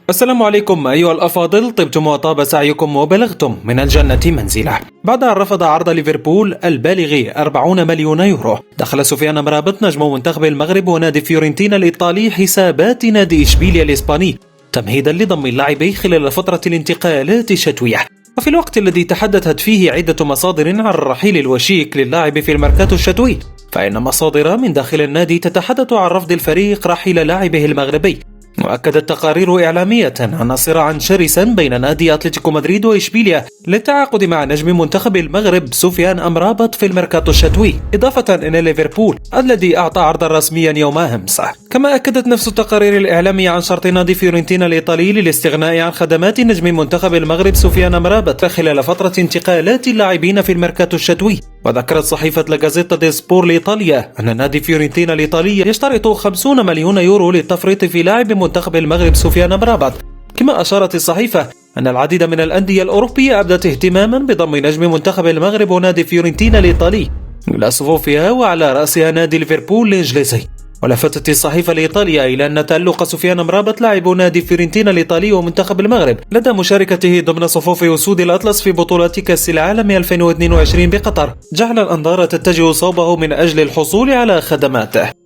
السلام عليكم أيها الأفاضل، طبتم وطاب سعيكم وبلغتم من الجنة منزلا. بعد أن رفض عرض ليفربول البالغ 40 مليون يورو، دخل سفيان مرابط نجم منتخب المغرب ونادي فيورنتينا الإيطالي حسابات نادي إشبيليا الإسباني تمهيدا لضم اللاعب خلال فترة الانتقالات الشتوية. وفي الوقت الذي تحدثت فيه عدة مصادر عن الرحيل الوشيك للاعب في الميركاتو الشتوي، فإن مصادر من داخل النادي تتحدث عن رفض الفريق رحيل لاعبه المغربي. وأكدت تقارير إعلامية أن صراعا شرسا بين نادي أتلتيكو مدريد وإشبيليا للتعاقد مع نجم منتخب المغرب سفيان أمرابط في الميركاتو الشتوي، إضافة إلى ليفربول الذي أعطى عرضا رسميا يوم أمس. كما أكدت نفس التقارير الإعلامية عن شرط نادي فيورنتينا الإيطالي للاستغناء عن خدمات نجم منتخب المغرب سفيان أمرابط خلال فترة انتقالات اللاعبين في الميركاتو الشتوي. وذكرت صحيفة لا جازيتا دي سبور لإيطاليا أن نادي فيورنتينا الإيطالي يشترط 50 مليون يورو للتفريط في لاعب منتخب المغرب سفيان أمرابط. كما أشارت الصحيفة أن العديد من الأندية الأوروبية أبدت اهتماما بضم نجم منتخب المغرب ونادي فيورنتينا الإيطالي إلى صفوفها، وعلى رأسها نادي ليفربول الإنجليزي. ولفتت الصحيفة الإيطالية إلى أن تألق سفيان أمرابط لاعب نادي فيورنتينا الإيطالي ومنتخب المغرب لدى مشاركته ضمن صفوف أسود الأطلس في بطولات كأس العالم 2022 بقطر جعل الأنظار تتجه صوبه من أجل الحصول على خدماته.